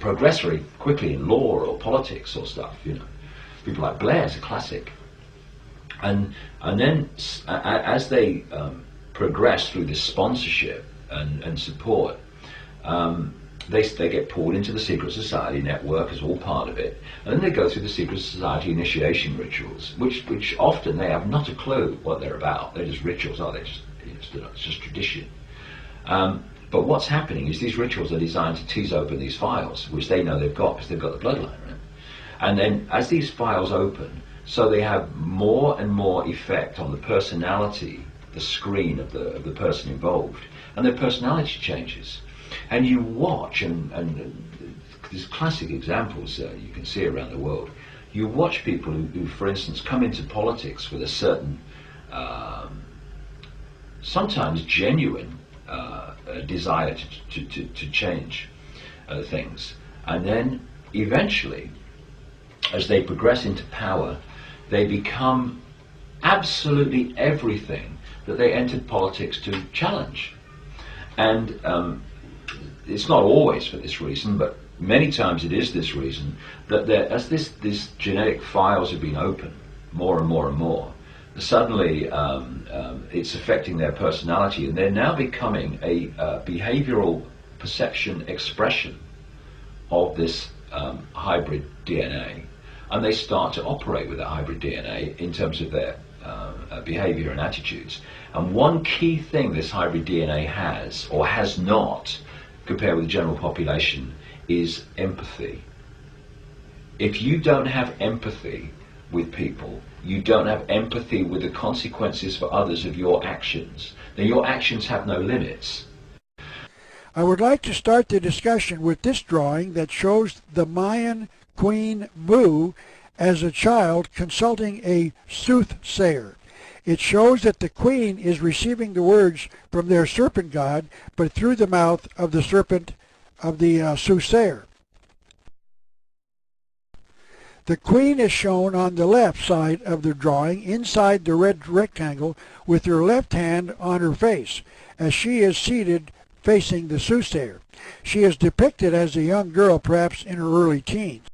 progress very quickly in law or politics or stuff. You know, people like Blair's a classic. And then as they progress through this sponsorship and support, they get pulled into the secret society network as all part of it, and then they go through the secret society initiation rituals, which often they have not a clue what they're about. They're just rituals, are they? It's just tradition. But what's happening is these rituals are designed to tease open these files, which they know they've got because they've got the bloodline, right? And then as these files open, so they have more and more effect on the personality, the screen of the person involved, and their personality changes. And you watch, and there's classic examples you can see around the world. You watch people who, for instance, come into politics with a certain, sometimes genuine desire to change things, and then eventually, as they progress into power, they become absolutely everything that they entered politics to challenge. And it's not always for this reason, but many times it is this reason, that as these genetic files have been opened more and more and more, suddenly it's affecting their personality, and they're now becoming a behavioral perception expression of this hybrid DNA. And they start to operate with that hybrid DNA in terms of their behavior and attitudes. And one key thing this hybrid DNA has, or has not, compared with the general population, is empathy. If you don't have empathy with people, you don't have empathy with the consequences for others of your actions, then your actions have no limits. I would like to start the discussion with this drawing that shows the Mayan Queen Mu as a child consulting a soothsayer. It shows that the queen is receiving the words from their serpent god, but through the mouth of the serpent of the soothsayer. The queen is shown on the left side of the drawing, inside the red rectangle, with her left hand on her face, as she is seated facing the soothsayer. She is depicted as a young girl, perhaps in her early teens.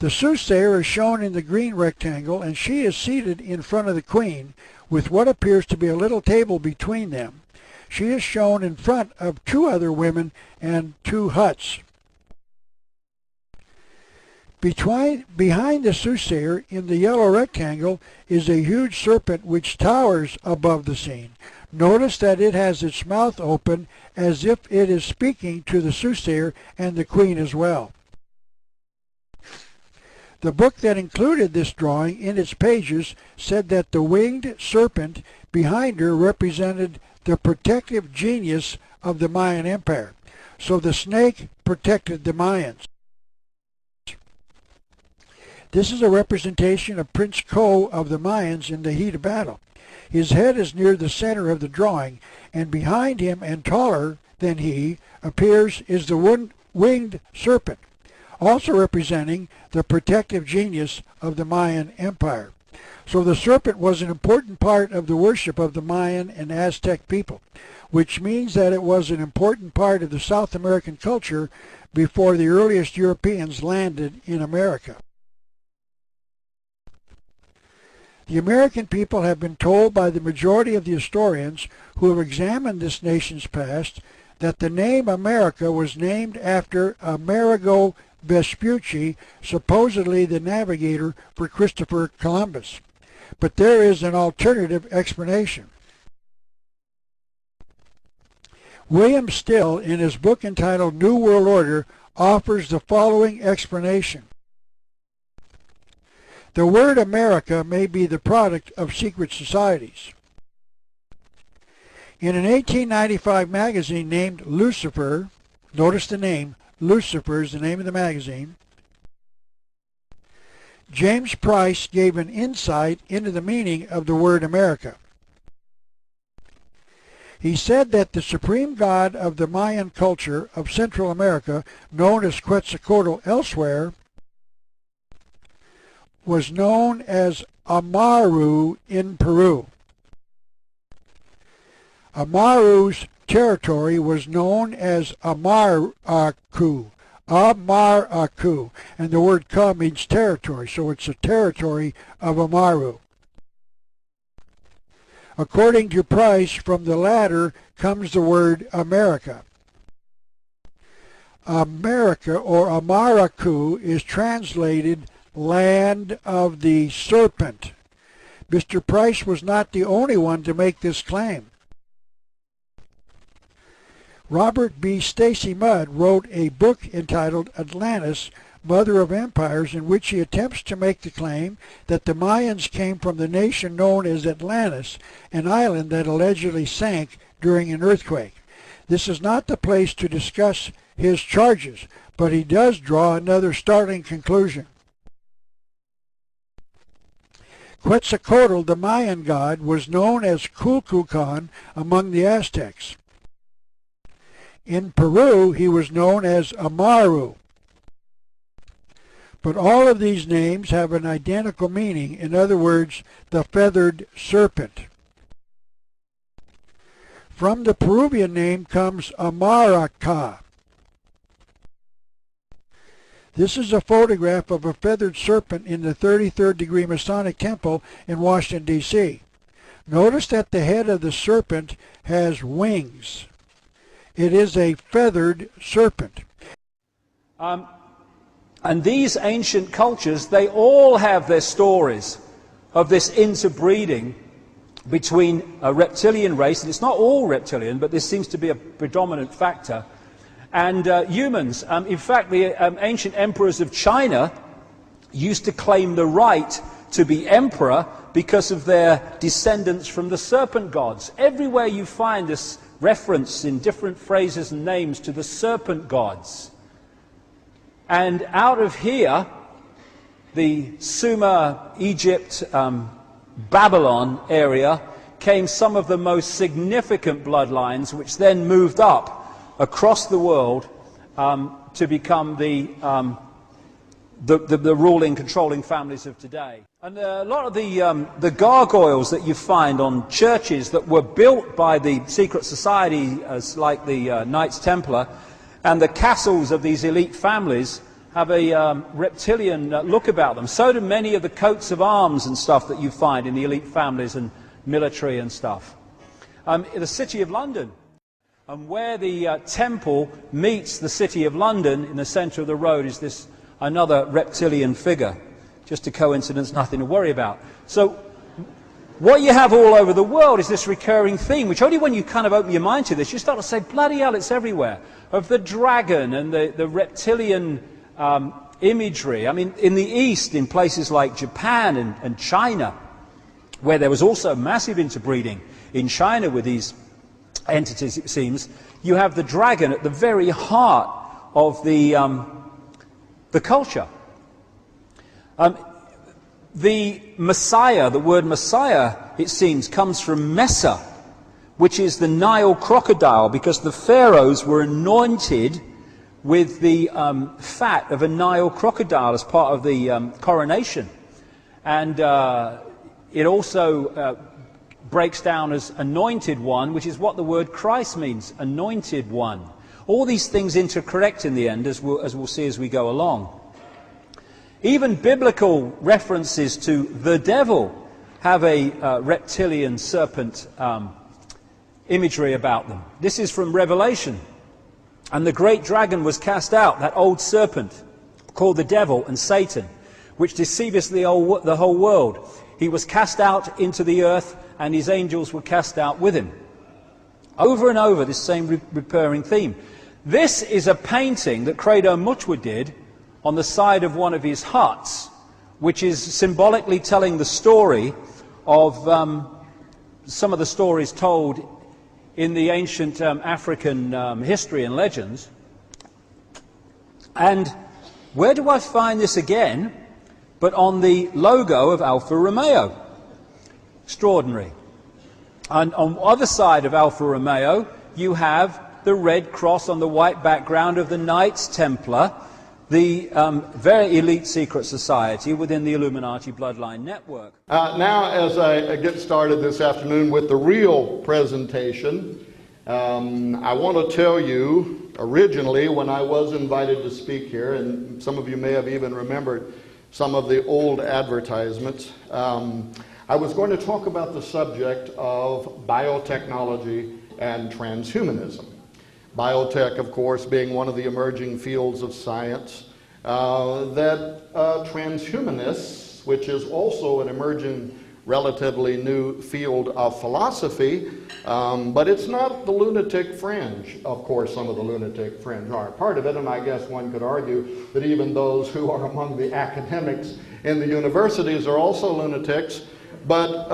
The soothsayer is shown in the green rectangle, and she is seated in front of the queen, with what appears to be a little table between them. She is shown in front of two other women and two huts. Behind the soothsayer, in the yellow rectangle, is a huge serpent which towers above the scene. Notice that it has its mouth open as if it is speaking to the soothsayer and the queen as well. The book that included this drawing in its pages said that the winged serpent behind her represented the protective genius of the Mayan Empire. So the snake protected the Mayans. This is a representation of Prince Ko of the Mayans in the heat of battle. His head is near the center of the drawing, and behind him and taller than he appears is the winged serpent, also representing the protective genius of the Mayan Empire. So the serpent was an important part of the worship of the Mayan and Aztec people, which means that it was an important part of the South American culture before the earliest Europeans landed in America. The American people have been told by the majority of the historians who have examined this nation's past that the name America was named after Amerigo Vespucci, supposedly the navigator for Christopher Columbus. But there is an alternative explanation. William Still, in his book entitled New World Order, offers the following explanation. The word America may be the product of secret societies. In an 1895 magazine named Lucifer, notice the name, Lucifer is the name of the magazine, James Price gave an insight into the meaning of the word America. He said that the supreme god of the Mayan culture of Central America, known as Quetzalcoatl elsewhere, was known as Amaru in Peru. Amaru's territory was known as Amaraku. Amaraku. And the word ka means territory, so it's a territory of Amaru. According to Price, from the latter comes the word America. America, or Amaraku, is translated land of the serpent. Mr. Price was not the only one to make this claim. Robert B. Stacy Mudd wrote a book entitled Atlantis, Mother of Empires, in which he attempts to make the claim that the Mayans came from the nation known as Atlantis, an island that allegedly sank during an earthquake. This is not the place to discuss his charges, but he does draw another startling conclusion. Quetzalcoatl, the Mayan god, was known as Kulkulkan among the Aztecs. In Peru, he was known as Amaru. But all of these names have an identical meaning, in other words, the feathered serpent. From the Peruvian name comes Amaraca. This is a photograph of a feathered serpent in the 33rd degree Masonic Temple in Washington, D.C. Notice that the head of the serpent has wings. It is a feathered serpent. And these ancient cultures, they all have their stories of this interbreeding between a reptilian race, and it's not all reptilian, but this seems to be a predominant factor, and humans. In fact, the ancient emperors of China used to claim the right to be emperor because of their descendants from the serpent gods. Everywhere you find this reference in different phrases and names to the serpent gods. And out of here, the Sumer, Egypt, Babylon area, came some of the most significant bloodlines, which then moved up across the world to become the ruling, controlling families of today. And a lot of the gargoyles that you find on churches that were built by the secret society, as like the Knights Templar, and the castles of these elite families have a reptilian look about them. So do many of the coats of arms and stuff that you find in the elite families and military and stuff. In the City of London, and where the temple meets the City of London, in the centre of the road is this another reptilian figure. Just a coincidence, nothing to worry about. So what you have all over the world is this recurring theme, which only when you kind of open your mind to this, you start to say, bloody hell, it's everywhere, of the dragon and the reptilian imagery. I mean, in the East, in places like Japan and China, where there was also massive interbreeding in China with these entities, it seems, you have the dragon at the very heart of the culture. The Messiah, the word Messiah, it seems, comes from Mesa, which is the Nile crocodile, because the pharaohs were anointed with the fat of a Nile crocodile as part of the coronation. And it also breaks down as anointed one, which is what the word Christ means, anointed one. All these things interconnect in the end, as we'll see as we go along. Even biblical references to the devil have a reptilian serpent imagery about them. This is from Revelation. And the great dragon was cast out, that old serpent, called the devil and Satan, which deceiveth the whole world. He was cast out into the earth, and his angels were cast out with him. Over and over, this same recurring theme. This is a painting that Credo Mutwa did on the side of one of his huts, which is symbolically telling the story of some of the stories told in the ancient African history and legends. And where do I find this again but on the logo of Alfa Romeo? Extraordinary. And on the other side of Alfa Romeo, you have the red cross on the white background of the Knights Templar, the very elite secret society within the Illuminati bloodline network. Now, as I get started this afternoon with the real presentation, I want to tell you, originally when I was invited to speak here, and some of you may have even remembered some of the old advertisements, I was going to talk about the subject of biotechnology and transhumanism. Biotech, of course, being one of the emerging fields of science that transhumanists, which is also an emerging, relatively new field of philosophy, but it's not the lunatic fringe. Of course, some of the lunatic fringe are part of it, and I guess one could argue that even those who are among the academics in the universities are also lunatics. But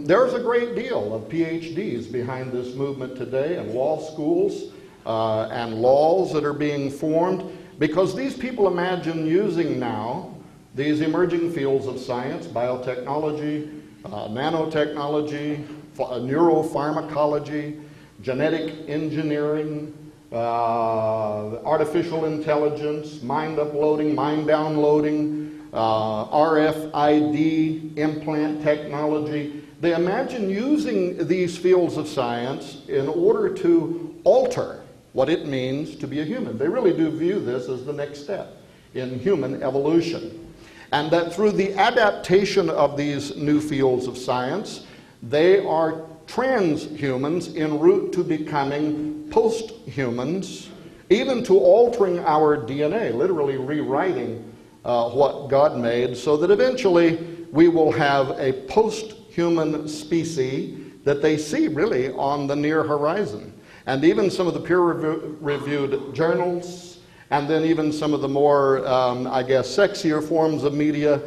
there's a great deal of PhDs behind this movement today, and law schools and laws that are being formed, because these people imagine using now these emerging fields of science, biotechnology, nanotechnology, neuropharmacology, genetic engineering, artificial intelligence, mind uploading, mind downloading, RFID, implant technology. They imagine using these fields of science in order to alter what it means to be a human. They really do view this as the next step in human evolution. And that through the adaptation of these new fields of science, they are transhumans en route to becoming post-humans, even to altering our DNA, literally rewriting what God made, so that eventually we will have a post-human species that they see really on the near horizon. And even some of the peer-reviewed journals, and then even some of the more, I guess, sexier forms of media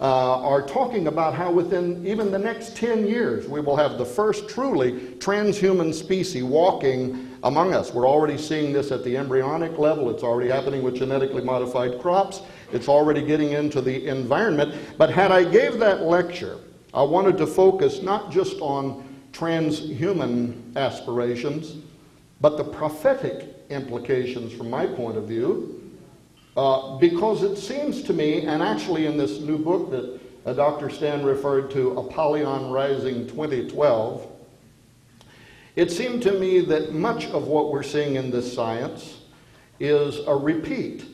are talking about how within even the next 10 years we will have the first truly transhuman species walking among us. We're already seeing this at the embryonic level. It's already happening with genetically modified crops. It's already getting into the environment. But had I gave that lecture, I wanted to focus not just on transhuman aspirations, but the prophetic implications from my point of view, because it seems to me, and actually in this new book that Dr. Stan referred to, Apollyon Rising 2012, it seemed to me that much of what we're seeing in this science is a repeat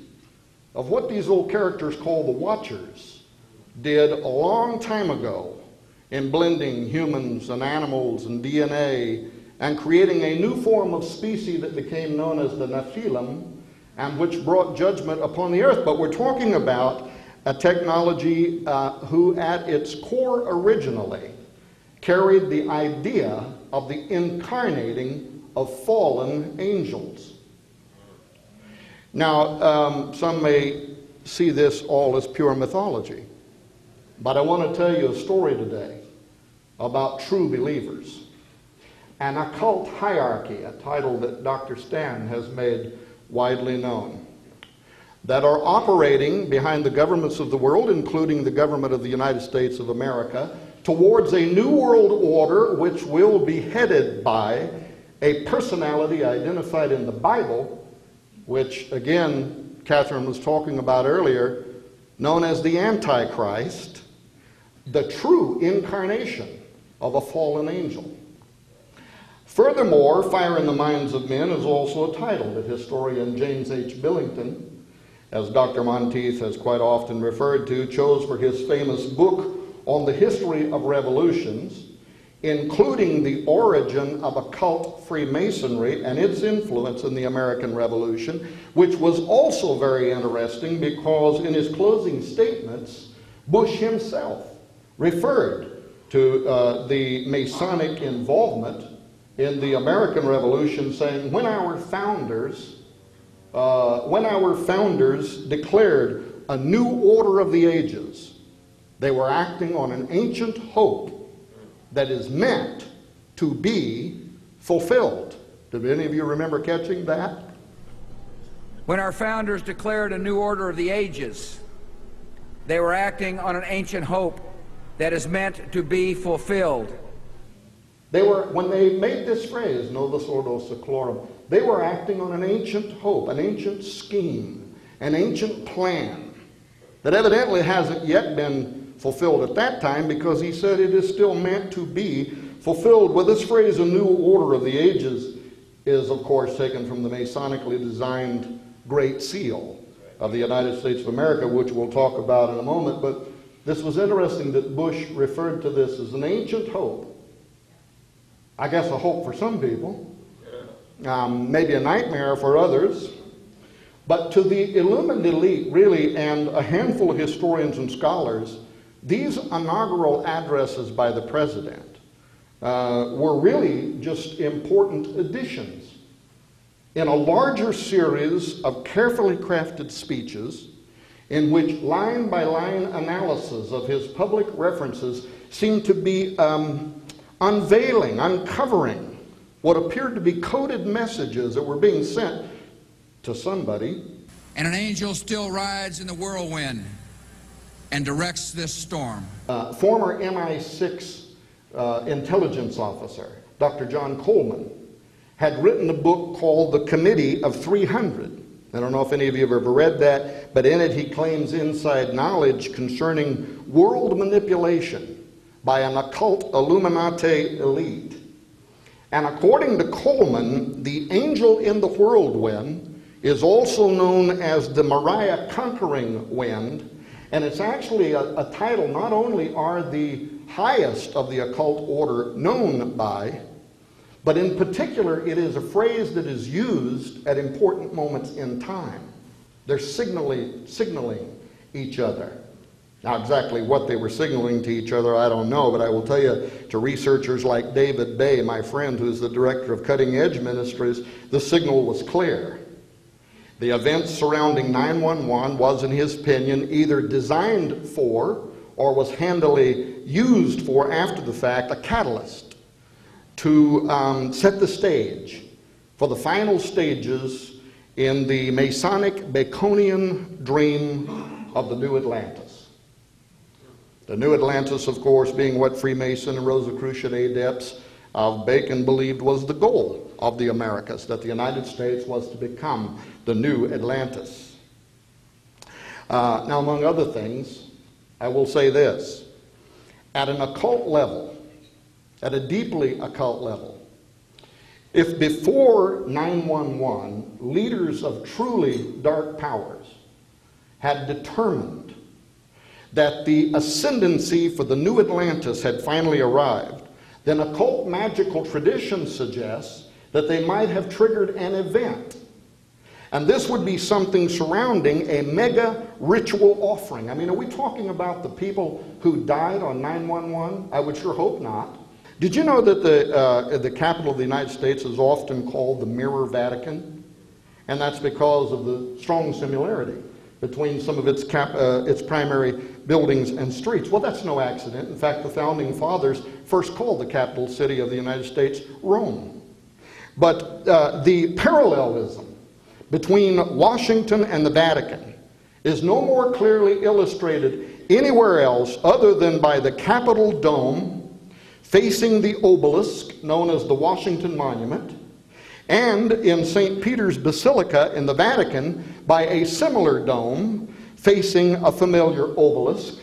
of what these old characters call the Watchers did a long time ago in blending humans and animals and DNA and creating a new form of species that became known as the Nephilim, and which brought judgment upon the earth. But we're talking about a technology who at its core originally carried the idea of the incarnating of fallen angels. Now, some may see this all as pure mythology, but I want to tell you a story today about true believers. An occult hierarchy, a title that Dr. Stan has made widely known, that are operating behind the governments of the world, including the government of the United States of America, towards a new world order which will be headed by a personality identified in the Bible, which again Catherine was talking about earlier, known as the Antichrist, the true incarnation of a fallen angel. Furthermore, Fire in the Minds of Men is also a title that historian James H. Billington, as Dr. Monteith has quite often referred to, chose for his famous book on the history of revolutions, including the origin of occult Freemasonry and its influence in the American Revolution, which was also very interesting because in his closing statements, Bush himself referred to the Masonic involvement in the American Revolution, saying when our founders declared a new order of the ages, they were acting on an ancient hope that is meant to be fulfilled. Do any of you remember catching that? When our founders declared a new order of the ages, they were acting on an ancient hope that is meant to be fulfilled. When they made this phrase, Novus Ordo Seclorum, they were acting on an ancient hope, an ancient scheme, an ancient plan that evidently hasn't yet been fulfilled at that time, because he said it is still meant to be fulfilled. With this phrase, a new order of the ages, is, of course, taken from the Masonically designed Great Seal of the United States of America, which we'll talk about in a moment. But this was interesting that Bush referred to this as an ancient hope. I guess a hope for some people, maybe a nightmare for others. But to the illumined elite, really, and a handful of historians and scholars, these inaugural addresses by the president were really just important additions in a larger series of carefully crafted speeches in which line-by-line analysis of his public references seemed to be unveiling, uncovering what appeared to be coded messages that were being sent to somebody. And an angel still rides in the whirlwind and directs this storm. Former MI6 intelligence officer, Dr. John Coleman, had written a book called The Committee of 300. I don't know if any of you have ever read that, but in it he claims inside knowledge concerning world manipulation by an occult Illuminati elite. And according to Coleman, the angel in the whirlwind is also known as the Mariah conquering wind, and it's actually a title not only are the highest of the occult order known by, but in particular it is a phrase that is used at important moments in time. They're signaling each other. Now exactly what they were signaling to each other I don't know, but I will tell you, to researchers like David Bay, my friend who's the director of Cutting Edge Ministries, the signal was clear. The events surrounding 9/11 was, in his opinion, either designed for or was handily used for, after the fact, a catalyst to set the stage for the final stages in the Masonic Baconian dream of the New Atlantis. The New Atlantis, of course, being what Freemason and Rosicrucian adepts of Bacon believed was the goal of the Americas, that the United States was to become the new Atlantis. Now, among other things, I will say this. At an occult level, at a deeply occult level, if before 9/11 leaders of truly dark powers had determined that the ascendancy for the new Atlantis had finally arrived, then occult magical tradition suggests that they might have triggered an event. And this would be something surrounding a mega ritual offering. I mean, are we talking about the people who died on 9/11? I would sure hope not. Did you know that the capital of the United States is often called the Mirror Vatican? And that's because of the strong similarity between some of its primary buildings and streets. Well, that's no accident. In fact, the founding fathers first called the capital city of the United States Rome. But the parallelism between Washington and the Vatican is no more clearly illustrated anywhere else other than by the Capitol dome facing the obelisk known as the Washington Monument, and in St. Peter's Basilica in the Vatican by a similar dome facing a familiar obelisk,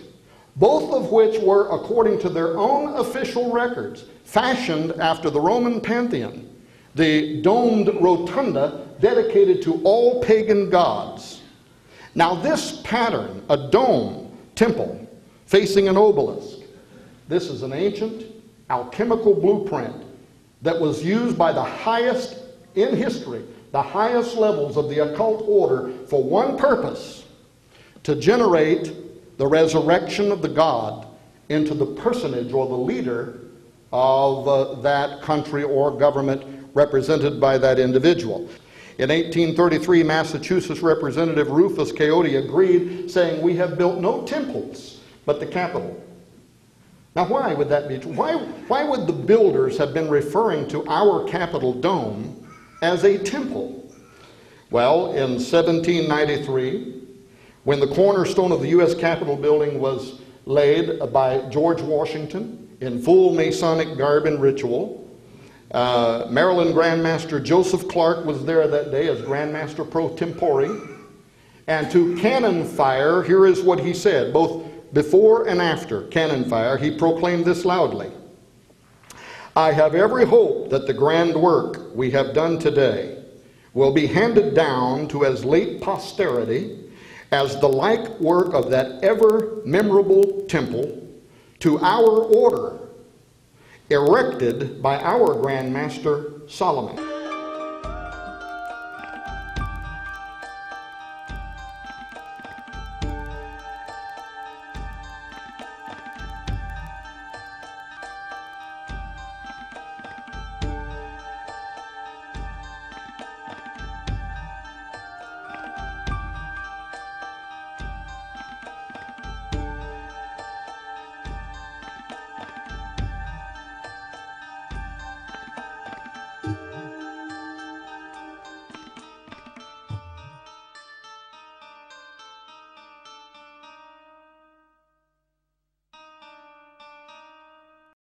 both of which were, according to their own official records, fashioned after the Roman Pantheon, the domed rotunda dedicated to all pagan gods. Now this pattern, a dome temple facing an obelisk, this is an ancient alchemical blueprint that was used by the highest in history, the highest levels of the occult order for one purpose: to generate the resurrection of the god into the personage or the leader of that country or government represented by that individual. In 1833, Massachusetts Representative Rufus Coyote agreed, saying, "We have built no temples but the Capitol." Now why would that be? Why would the builders have been referring to our Capitol dome as a temple? Well, in 1793, when the cornerstone of the U.S. Capitol building was laid by George Washington in full Masonic garb and ritual, Maryland Grandmaster Joseph Clark was there that day as Grandmaster pro tempore, and to cannon fire, here is what he said, both before and after cannon fire, he proclaimed this loudly: I have every hope that the grand work we have done today will be handed down to as late posterity as the like work of that ever memorable temple to our order, erected by our Grand Master Solomon.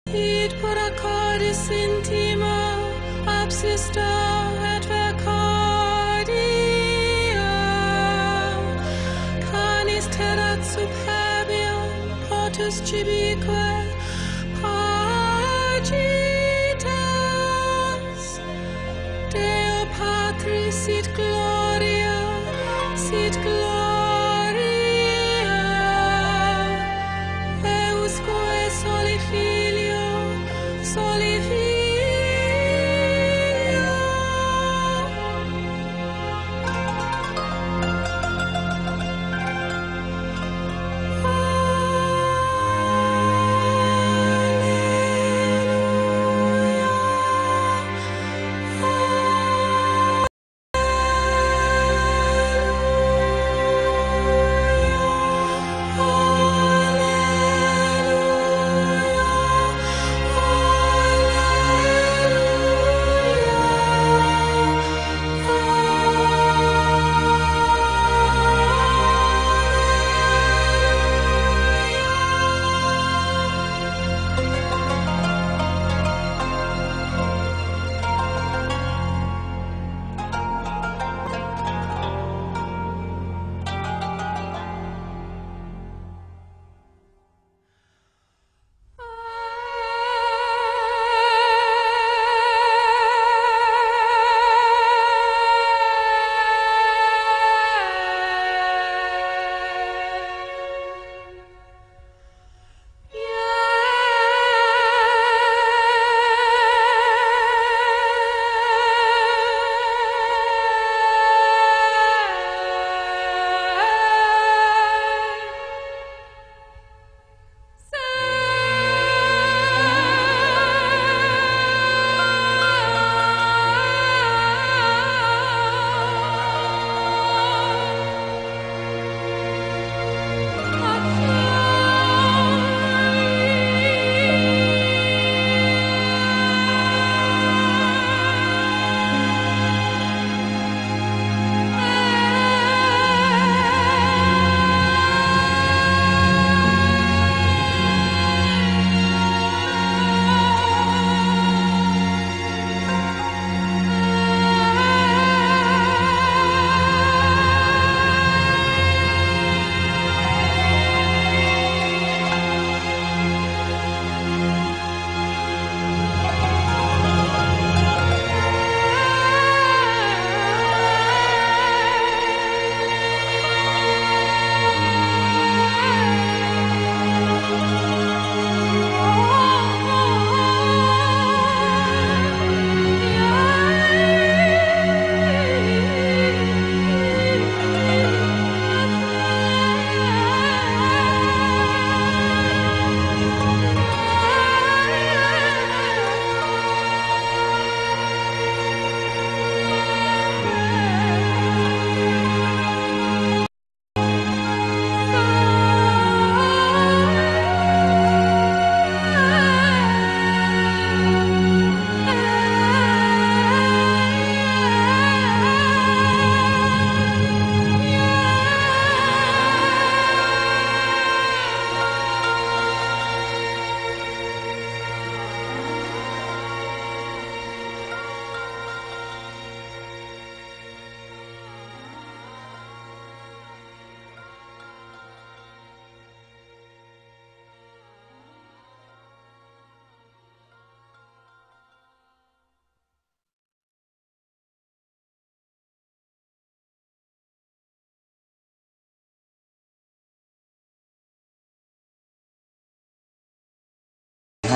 Id por accordis intima absista et vercardia canis terrat superbium potus cibique pagitas Deo Patris sit gloria eusque soli Filio soli Filio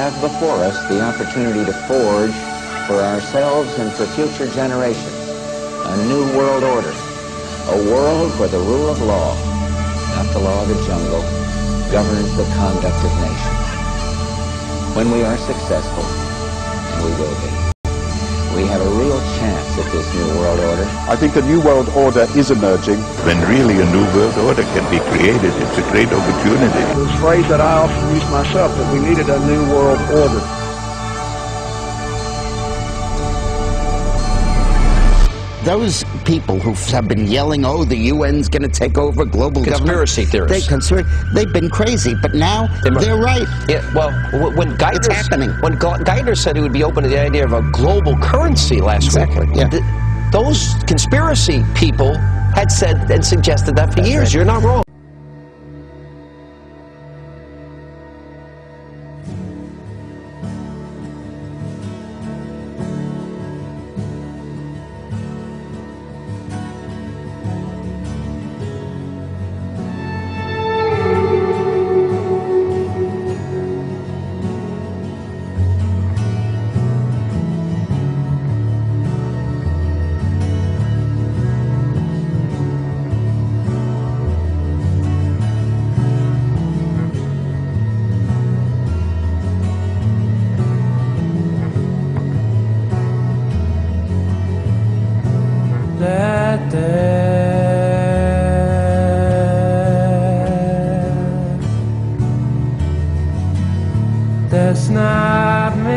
have before us the opportunity to forge for ourselves and for future generations a new world order, a world where the rule of law, not the law of the jungle, governs the conduct of nations. When we are successful, and we will be, we have a real chance at this new world order. I think a new world order is emerging. When really a new world order can be created, it's a great opportunity. This phrase that I often use myself, that we needed a new world order. Those people who have been yelling, oh, the UN's going to take over global conspiracy government. Theorists. They've been crazy, but now they're right. Yeah, well, when it's happening. When Geithner said he would be open to the idea of a global currency last week, those conspiracy people had said and suggested that for years. Right. You're not wrong. That's not me.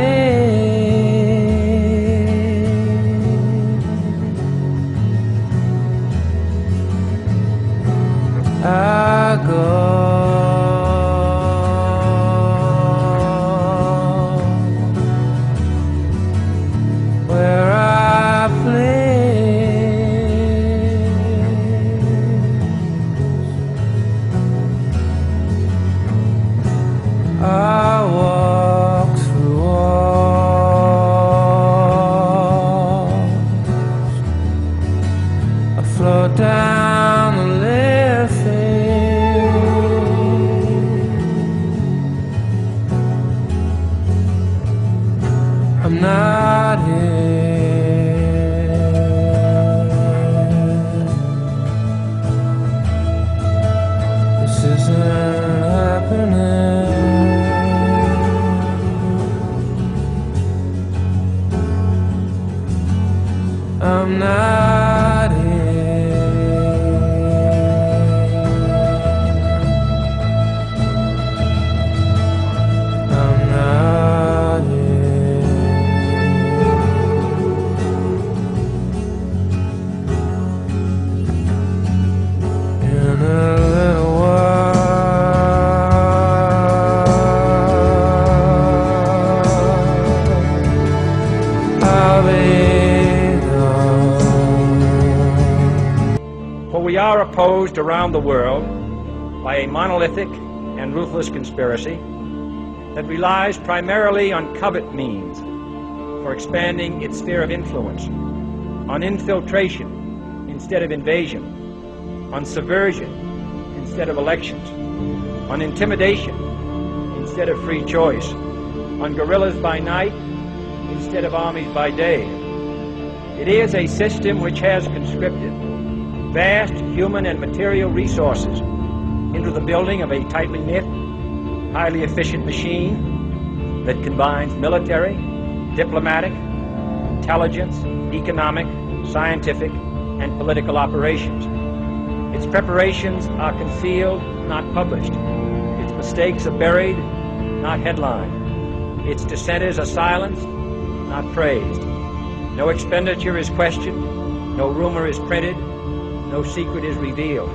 I go where I please. I walk through walls. I float down the I'm not here. This isn't happening. I'm not here. I'm not here. In a little while, I'll be gone. For we are opposed around the world by a monolithic and ruthless conspiracy that relies primarily on covert means for expanding its sphere of influence, on infiltration instead of invasion, on subversion instead of elections, on intimidation instead of free choice, on guerrillas by night instead of armies by day. It is a system which has conscripted vast human and material resources into the building of a tightly knit, highly efficient machine that combines military, diplomatic, intelligence, economic, scientific, and political operations. Its preparations are concealed, not published. Its mistakes are buried, not headlined. Its dissenters are silenced, not praised. No expenditure is questioned, no rumor is printed, no secret is revealed.